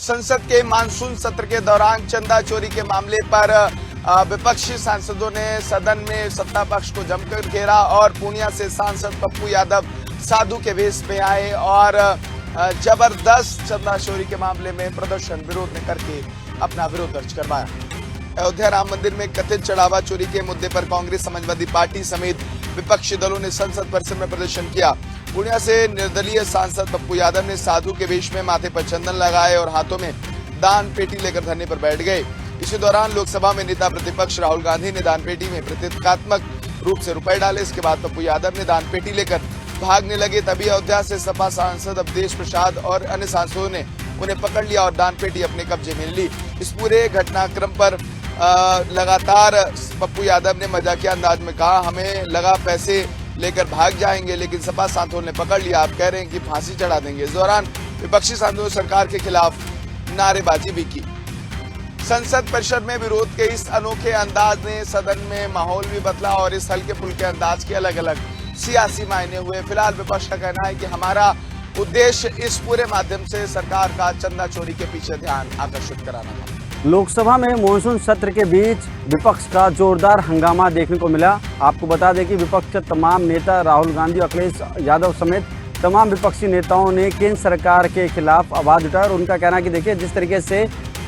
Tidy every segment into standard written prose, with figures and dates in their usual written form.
संसद के मानसून सत्र के दौरान चंदा चोरी के मामले पर विपक्षी सांसदों ने सदन में सत्ता पक्ष को जमकर घेरा और पूर्णिया से सांसद पप्पू यादव साधु के वेश में आए और जबरदस्त चंदा चोरी के मामले में प्रदर्शन विरोध ने करके अपना विरोध दर्ज करवाया। अयोध्या राम मंदिर में कथित चढ़ावा चोरी के मुद्दे पर कांग्रेस, समाजवादी पार्टी समेत विपक्षी दलों ने संसद परिसर में प्रदर्शन किया। पूर्णिया से निर्दलीय सांसद पप्पू यादव ने साधु के वेश में माथे पर चंदन लगाए और हाथों में दान पेटी लेकर धरने पर बैठ गए। इसी दौरान लोकसभा में नेता प्रतिपक्ष राहुल गांधी ने दान पेटी में प्रतीकात्मक रूप से रुपए डाले। इसके बाद पप्पू यादव ने दान पेटी लेकर भागने लगे। तभी अयोध्या से सपा सांसद अवधेश प्रसाद और अन्य सांसदों ने उन्हें पकड़ लिया और दान पेटी अपने कब्जे में ली। इस पूरे घटनाक्रम पर लगातार पप्पू यादव ने मजाकिया अंदाज में कहा, हमें लगा पैसे लेकर भाग जाएंगे, लेकिन सपा सांसदों ने पकड़ लिया, आप कह रहे हैं कि फांसी चढ़ा देंगे। इस दौरान विपक्षी सांसदों ने सरकार के खिलाफ नारेबाजी भी की। संसद परिसर में विरोध के इस अनोखे अंदाज ने सदन में माहौल भी बदला और इस हल्के फुल्के अंदाज के अलग अलग सियासी मायने हुए। फिलहाल विपक्ष का कहना है कि हमारा उद्देश्य इस पूरे माध्यम से सरकार का चंदा चोरी के पीछे ध्यान आकर्षित कराना था। लोकसभा में मॉनसून सत्र के बीच विपक्ष का जोरदार हंगामा देखने को मिला। आपको बता दें कि विपक्ष के तमाम नेता राहुल गांधी, अखिलेश यादव समेत तमाम विपक्षी नेताओं ने केंद्र सरकार के खिलाफ आवाज उठाई और उनका कहना है कि देखिए, जिस तरीके से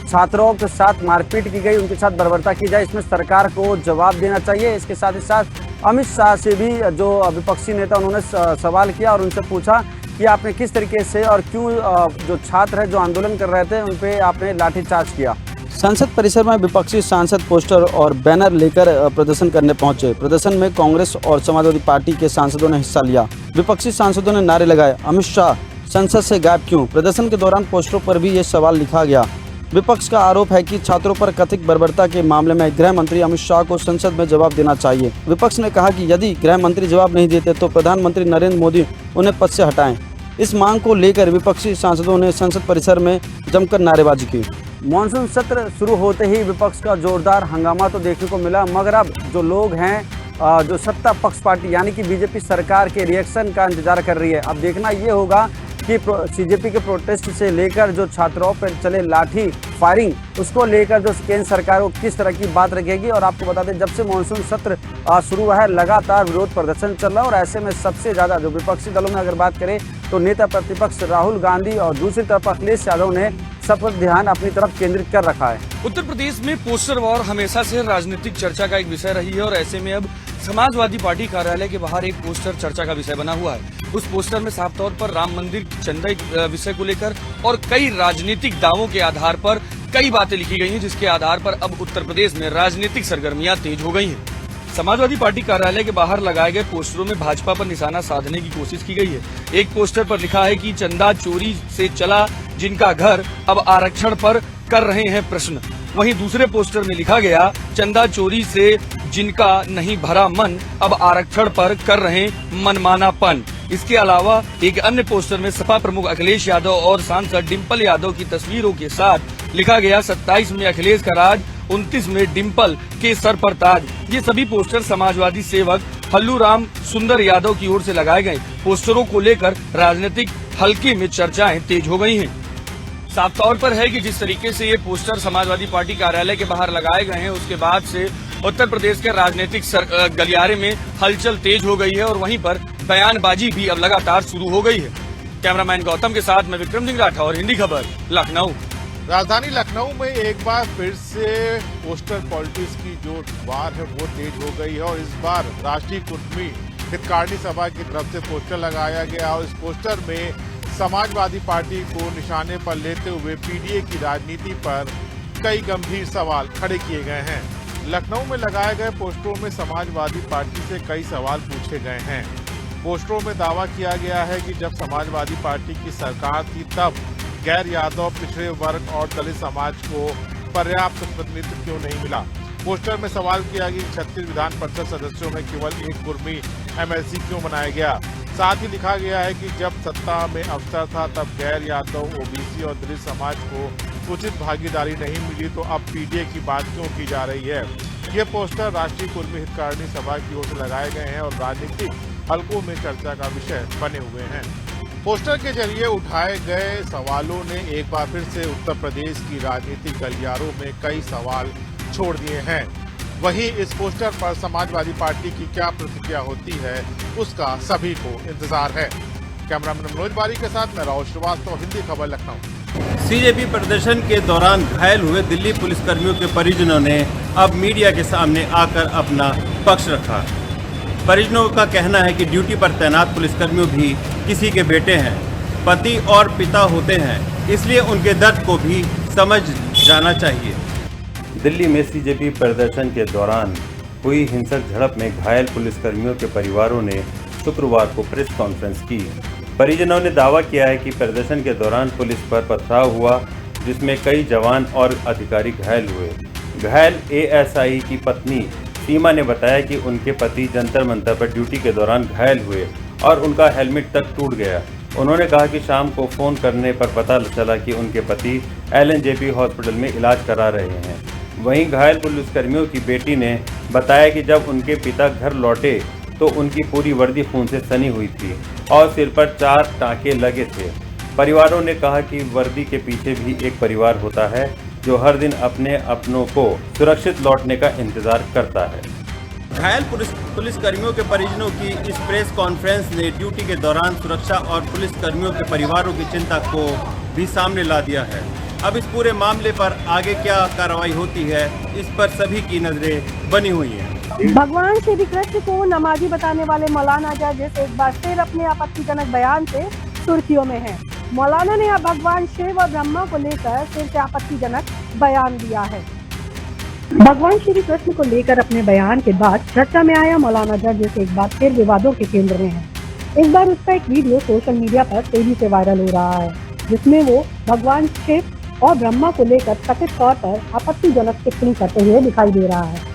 छात्रों के साथ मारपीट की गई, उनके साथ बर्बरता की जाए, इसमें सरकार को जवाब देना चाहिए। इसके साथ ही साथ अमित शाह से भी जो विपक्षी नेता उन्होंने सवाल किया और उनसे पूछा कि आपने किस तरीके से और क्यों जो छात्र है जो आंदोलन कर रहे थे उन पे आपने लाठीचार्ज किया। संसद परिसर में विपक्षी सांसद पोस्टर और बैनर लेकर प्रदर्शन करने पहुंचे। प्रदर्शन में कांग्रेस और समाजवादी पार्टी के सांसदों ने हिस्सा लिया। विपक्षी सांसदों ने नारे लगाए, अमित शाह संसद से गायब क्यों। प्रदर्शन के दौरान पोस्टरों पर भी ये सवाल लिखा गया। विपक्ष का आरोप है कि छात्रों पर कथित बर्बरता के मामले में गृह मंत्री अमित शाह को संसद में जवाब देना चाहिए। विपक्ष ने कहा कि यदि गृह मंत्री जवाब नहीं देते तो प्रधानमंत्री नरेंद्र मोदी उन्हें पद से हटाएं। इस मांग को लेकर विपक्षी सांसदों ने संसद परिसर में जमकर नारेबाजी की। मॉनसून सत्र शुरू होते ही विपक्ष का जोरदार हंगामा तो देखने को मिला, मगर अब जो लोग हैं जो सत्ता पक्ष पार्टी यानी कि बीजेपी सरकार के रिएक्शन का इंतजार कर रही है। अब देखना ये होगा कि बीजेपी के प्रोटेस्ट से लेकर जो छात्रों पर चले लाठी फायरिंग, उसको लेकर जो केंद्र सरकार को किस तरह की बात रखेगी। और आपको बता दें, जब से मॉनसून सत्र शुरू हुआ है लगातार विरोध प्रदर्शन चल रहा है और ऐसे में सबसे ज़्यादा जो विपक्षी दलों में अगर बात करें तो नेता प्रतिपक्ष राहुल गांधी और दूसरी तरफ अखिलेश यादव ने सब ध्यान अपनी तरफ केंद्रित कर रखा है। उत्तर प्रदेश में पोस्टर वॉर हमेशा से राजनीतिक चर्चा का एक विषय रही है और ऐसे में अब समाजवादी पार्टी कार्यालय के बाहर एक पोस्टर चर्चा का विषय बना हुआ है। उस पोस्टर में साफ तौर पर राम मंदिर चंदा विषय को लेकर और कई राजनीतिक दावों के आधार पर कई बातें लिखी गई हैं, जिसके आधार पर अब उत्तर प्रदेश में राजनीतिक सरगर्मियां तेज हो गई हैं। समाजवादी पार्टी कार्यालय के बाहर लगाए गए पोस्टरों में भाजपा पर निशाना साधने की कोशिश की गई है। एक पोस्टर पर लिखा है कि चंदा चोरी से चला जिनका घर, अब आरक्षण पर कर रहे हैं प्रश्न। वहीं दूसरे पोस्टर में लिखा गया, चंदा चोरी से जिनका नहीं भरा मन, अब आरक्षण पर कर रहे मनमानापन। इसके अलावा एक अन्य पोस्टर में सपा प्रमुख अखिलेश यादव और सांसद डिम्पल यादव की तस्वीरों के साथ लिखा गया, 27 में अखिलेश का राज, 29 में डिम्पल के सर पर ताज। ये सभी पोस्टर समाजवादी सेवक हल्लू राम सुंदर यादव की ओर से लगाए गए। पोस्टरों को लेकर राजनीतिक हलके में चर्चाएं तेज हो गई हैं। साफ तौर पर है कि जिस तरीके से ये पोस्टर समाजवादी पार्टी कार्यालय के बाहर लगाए गए हैं, उसके बाद से उत्तर प्रदेश के राजनीतिक गलियारे में हलचल तेज हो गई है और वहीं पर बयानबाजी भी अब लगातार शुरू हो गई है। कैमरामैन गौतम के साथ मैं विक्रम सिंह राठौर, हिंदी खबर, लखनऊ। राजधानी लखनऊ में एक बार फिर से पोस्टर पॉलिटिक्स की जो वार है वो तेज हो गई है और इस बार राष्ट्रीय कुर्मी हितकारिणी सभा की तरफ से पोस्टर लगाया गया और इस पोस्टर में समाजवादी पार्टी को निशाने पर लेते हुए पीडीए की राजनीति पर कई गंभीर सवाल खड़े किए गए हैं। लखनऊ में लगाए गए पोस्टरों में समाजवादी पार्टी से कई सवाल पूछे गए हैं। पोस्टरों में दावा किया गया है कि जब समाजवादी पार्टी की सरकार थी तब गैर यादव, पिछड़े वर्ग और दलित समाज को पर्याप्त प्रतिनिधित्व क्यों नहीं मिला। पोस्टर में सवाल किया कि 36 विधान परिषद सदस्यों में केवल एक कुर्मी एमएलसी क्यों बनाया गया। साथ ही लिखा गया है कि जब सत्ता में अवसर था तब गैर यादव, ओबीसी और दलित समाज को उचित भागीदारी नहीं मिली, तो अब पीडीए की बात क्यों की जा रही है। ये पोस्टर राष्ट्रीय कुर्मी हितकारिणी सभा की ओर से लगाए गए हैं और राजनीतिक हलकों में चर्चा का विषय बने हुए हैं। पोस्टर के जरिए उठाए गए सवालों ने एक बार फिर से उत्तर प्रदेश की राजनीतिक गलियारों में कई सवाल छोड़ दिए हैं। वहीं इस पोस्टर पर समाजवादी पार्टी की क्या प्रतिक्रिया होती है, उसका सभी को इंतजार है। कैमरामैन मनोज बारी के साथ मैं राहुल श्रीवास्तव, हिंदी खबर, लखनऊ। सीजेपी प्रदर्शन के दौरान घायल हुए दिल्ली पुलिसकर्मियों के परिजनों ने अब मीडिया के सामने आकर अपना पक्ष रखा। परिजनों का कहना है कि ड्यूटी पर तैनात पुलिसकर्मियों भी किसी के बेटे हैं, पति और पिता होते हैं, इसलिए उनके दर्द को भी समझ जाना चाहिए। दिल्ली में सीजेपी प्रदर्शन के दौरान हुई हिंसक झड़प में घायल पुलिसकर्मियों के परिवारों ने शुक्रवार को प्रेस कॉन्फ्रेंस की। परिजनों ने दावा किया है कि प्रदर्शन के दौरान पुलिस पर पथराव हुआ, जिसमें कई जवान और अधिकारी घायल हुए। घायल एएसआई की पत्नी सीमा ने बताया कि उनके पति जंतर मंतर पर ड्यूटी के दौरान घायल हुए और उनका हेलमेट तक टूट गया। उन्होंने कहा कि शाम को फ़ोन करने पर पता चला कि उनके पति LNJP हॉस्पिटल में इलाज करा रहे हैं। वहीं घायल पुलिसकर्मियों की बेटी ने बताया कि जब उनके पिता घर लौटे तो उनकी पूरी वर्दी खून से सनी हुई थी और सिर पर 4 टाँके लगे थे। परिवारों ने कहा कि वर्दी के पीछे भी एक परिवार होता है जो हर दिन अपने अपनों को सुरक्षित लौटने का इंतजार करता है। घायल पुलिसकर्मियों के परिजनों की इस प्रेस कॉन्फ्रेंस ने ड्यूटी के दौरान सुरक्षा और पुलिसकर्मियों के परिवारों की चिंता को भी सामने ला दिया है। अब इस पूरे मामले पर आगे क्या कार्रवाई होती है, इस पर सभी की नजरें बनी हुई हैं। भगवान श्री कृष्ण को नमाजी बताने वाले मौलाना जजेस एक बार फिर अपने आपत्तिजनक बयान से सुर्खियों में हैं। मौलाना ने अब भगवान शिव और ब्रह्मा को लेकर फिर से आपत्तिजनक बयान दिया है। भगवान श्री कृष्ण को लेकर अपने बयान के बाद चर्चा में आया मौलाना जजेस एक बार फिर विवादों के केंद्र में है। इस बार उसका एक वीडियो सोशल मीडिया पर तेजी से वायरल हो रहा है, जिसमें वो भगवान शिव और ब्रह्मा को लेकर कथित तौर पर आपत्तिजनक टिप्पणी करते हुए दिखाई दे रहा है।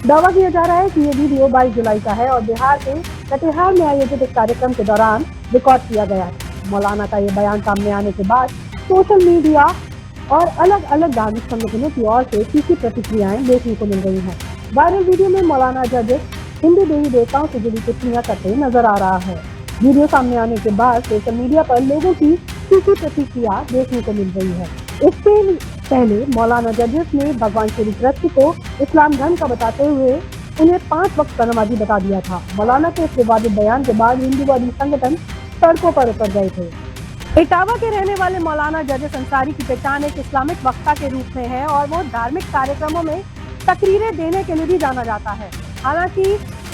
दावा किया जा रहा है कि ये वीडियो 22 जुलाई का है और बिहार के कटिहार में आयोजित एक कार्यक्रम के दौरान रिकॉर्ड किया गया है। मौलाना का ये बयान सामने आने के बाद सोशल मीडिया और अलग अलग धार्मिक संगठनों की ओर से तीखी प्रतिक्रियाएं देखने को मिल रही हैं। वायरल वीडियो में मौलाना जजेस हिंदू देवी देवताओं से जुड़ी टिप्पणियां करते नजर आ रहा है। वीडियो सामने आने के बाद सोशल मीडिया पर लोगों की तीखी प्रतिक्रिया देखने को मिल रही है। इससे पहले मौलाना जजेस ने भगवान श्री कृष्ण को इस्लाम धर्म का बताते हुए उन्हें 5 वक्त का नमाजी बता दिया था। मौलाना के इस विवादित बयान के बाद हिंदूवादी संगठन सड़कों पर उतर गए थे। इटावा के रहने वाले मौलाना जजेस अंसारी की पहचान एक इस्लामिक वक्ता के रूप में है और वो धार्मिक कार्यक्रमों में तकरीरें देने के लिए भी जाना जाता है। हालांकि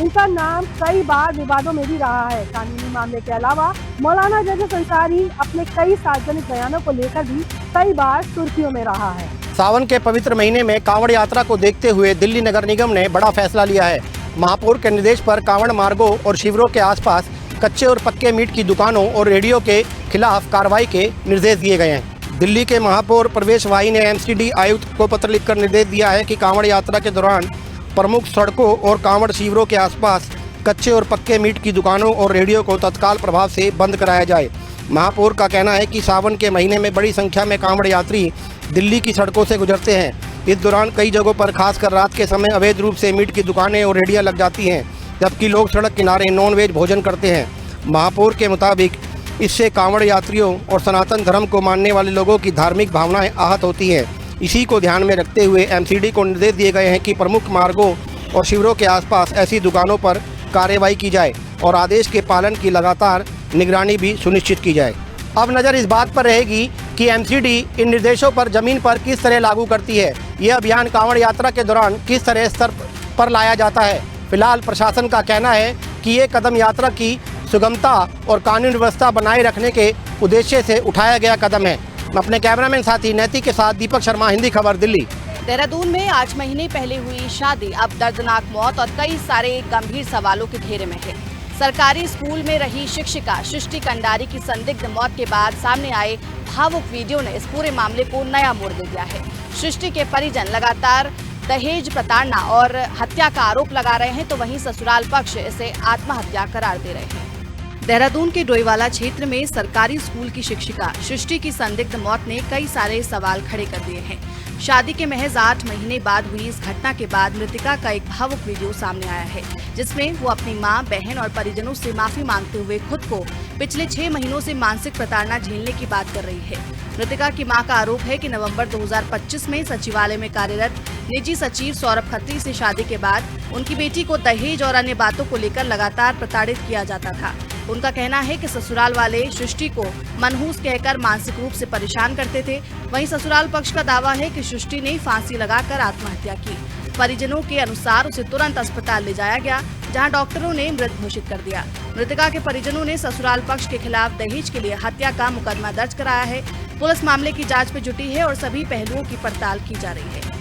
इनका नाम कई बार विवादों में भी रहा है। कानूनी मामले के अलावा मौलाना जजेस अंसारी अपने कई सार्वजनिक बयानों को लेकर भी कई बार सुर्खियों में रहा है। सावन के पवित्र महीने में कांवड़ यात्रा को देखते हुए दिल्ली नगर निगम ने बड़ा फैसला लिया है। महापौर के निर्देश पर कांवड़ मार्गों और शिविरों के आसपास कच्चे और पक्के मीट की दुकानों और रेडियो के खिलाफ कार्रवाई के निर्देश दिए गए हैं। दिल्ली के महापौर प्रवेश वाही ने MCD आयुक्त को पत्र लिखकर निर्देश दिया है कि कांवड़ यात्रा के दौरान प्रमुख सड़कों और कांवड़ शिविरों के आसपास कच्चे और पक्के मीट की दुकानों और रेडियो को तत्काल प्रभाव से बंद कराया जाए। महापौर का कहना है कि सावन के महीने में बड़ी संख्या में कांवड़ यात्री दिल्ली की सड़कों से गुजरते हैं। इस दौरान कई जगहों पर खासकर रात के समय अवैध रूप से मीट की दुकानें और रेडियां लग जाती हैं, जबकि लोग सड़क किनारे नॉन-वेज भोजन करते हैं। महापौर के मुताबिक इससे कांवड़ यात्रियों और सनातन धर्म को मानने वाले लोगों की धार्मिक भावनाएं आहत होती हैं। इसी को ध्यान में रखते हुए MCD को निर्देश दिए गए हैं कि प्रमुख मार्गों और शिविरों के आसपास ऐसी दुकानों पर कार्रवाई की जाए और आदेश के पालन की लगातार निगरानी भी सुनिश्चित की जाए। अब नज़र इस बात पर रहेगी कि MCD इन निर्देशों पर ज़मीन पर किस तरह लागू करती है। यह अभियान कांवड़ यात्रा के दौरान किस तरह स्तर पर लाया जाता है। फिलहाल प्रशासन का कहना है कि ये कदम यात्रा की सुगमता और कानून व्यवस्था बनाए रखने के उद्देश्य से उठाया गया कदम है। मैं अपने कैमरामैन साथी नैतिक के साथ दीपक शर्मा, हिंदी खबर, दिल्ली। देहरादून में 8 महीने पहले हुई शादी अब दर्दनाक मौत और कई सारे गंभीर सवालों के घेरे में है। सरकारी स्कूल में रही शिक्षिका सृष्टि कंडारी की संदिग्ध मौत के बाद सामने आए भावुक वीडियो ने इस पूरे मामले को नया मोड़ दे दिया है। सृष्टि के परिजन लगातार दहेज प्रताड़ना और हत्या का आरोप लगा रहे हैं, तो वहीं ससुराल पक्ष इसे आत्महत्या करार दे रहे हैं। देहरादून के डोईवाला क्षेत्र में सरकारी स्कूल की शिक्षिका सृष्टि की संदिग्ध मौत ने कई सारे सवाल खड़े कर दिए हैं। शादी के महज 8 महीने बाद हुई इस घटना के बाद मृतका का एक भावुक वीडियो सामने आया है, जिसमें वो अपनी मां, बहन और परिजनों से माफी मांगते हुए खुद को पिछले 6 महीनों से मानसिक प्रताड़ना झेलने की बात कर रही है। मृतका की मां का आरोप है कि नवंबर 2025 में सचिवालय में कार्यरत निजी सचिव सौरभ खत्री से शादी के बाद उनकी बेटी को दहेज और अन्य बातों को लेकर लगातार प्रताड़ित किया जाता था। उनका कहना है कि ससुराल वाले सृष्टि को मनहूस कहकर मानसिक रूप से परेशान करते थे। वहीं ससुराल पक्ष का दावा है कि सृष्टि ने फांसी लगाकर आत्महत्या की। परिजनों के अनुसार उसे तुरंत अस्पताल ले जाया गया, जहां डॉक्टरों ने मृत घोषित कर दिया। मृतका के परिजनों ने ससुराल पक्ष के खिलाफ दहेज के लिए हत्या का मुकदमा दर्ज कराया है। पुलिस मामले की जांच में जुटी है और सभी पहलुओं की पड़ताल की जा रही है।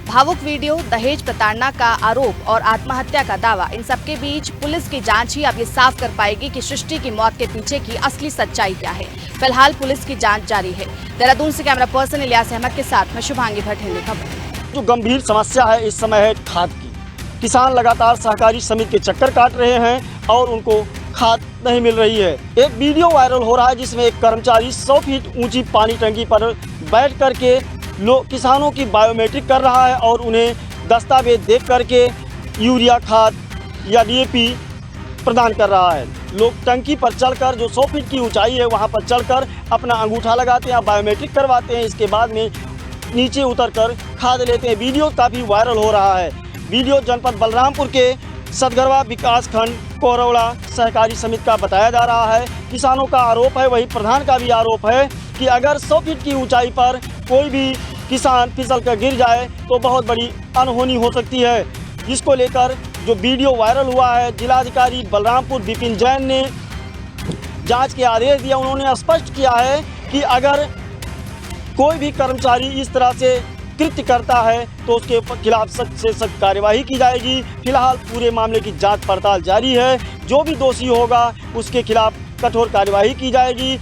भावुक वीडियो, दहेज प्रताड़ना का आरोप और आत्महत्या का दावा, इन सबके बीच पुलिस की जांच ही अब ये साफ कर पाएगी कि सृष्टि की मौत के पीछे की असली सच्चाई क्या है। फिलहाल पुलिस की जांच जारी है। देहरादून से कैमरा पर्सन इलियास अहमद के साथ मैं शुभांगी भट्ट, हिंदी खबर। जो गंभीर समस्या है इस समय है खाद की। किसान लगातार सहकारी समिति के चक्कर काट रहे हैं और उनको खाद नहीं मिल रही है। एक वीडियो वायरल हो रहा है जिसमें एक कर्मचारी 100 फीट ऊंची पानी टंकी पर बैठ करके किसानों की बायोमेट्रिक कर रहा है और उन्हें दस्तावेज देख करके यूरिया खाद या डीएपी प्रदान कर रहा है। लोग टंकी पर चढ़कर, जो 100 फीट की ऊंचाई है वहां पर चढ़कर अपना अंगूठा लगाते हैं, बायोमेट्रिक करवाते हैं। इसके बाद में नीचे उतरकर खाद लेते हैं। वीडियो काफ़ी वायरल हो रहा है। वीडियो जनपद बलरामपुर के सदगरवा विकासखंड कोरौड़ा सहकारी समिति का बताया जा रहा है। किसानों का आरोप है, वही प्रधान का भी आरोप है कि अगर 100 फीट की ऊंचाई पर कोई भी किसान फिसल कर गिर जाए तो बहुत बड़ी अनहोनी हो सकती है। जिसको लेकर जो वीडियो वायरल हुआ है, जिलाधिकारी बलरामपुर विपिन जैन ने जांच के आदेश दिया। उन्होंने स्पष्ट किया है कि अगर कोई भी कर्मचारी इस तरह से कृत्य करता है तो उसके खिलाफ सख्त से सख्त कार्यवाही की जाएगी। फिलहाल पूरे मामले की जांच पड़ताल जारी है। जो भी दोषी होगा उसके खिलाफ कठोर कार्यवाही की जाएगी।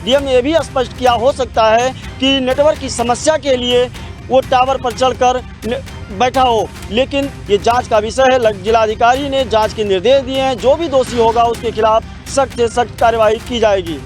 डीएम ने यह भी स्पष्ट किया, हो सकता है कि नेटवर्क की समस्या के लिए वो टावर पर चढ़कर बैठा हो, लेकिन ये जांच का विषय है। जिलाधिकारी ने जांच के निर्देश दिए हैं। जो भी दोषी होगा उसके खिलाफ सख्त से सख्त कार्यवाही की जाएगी।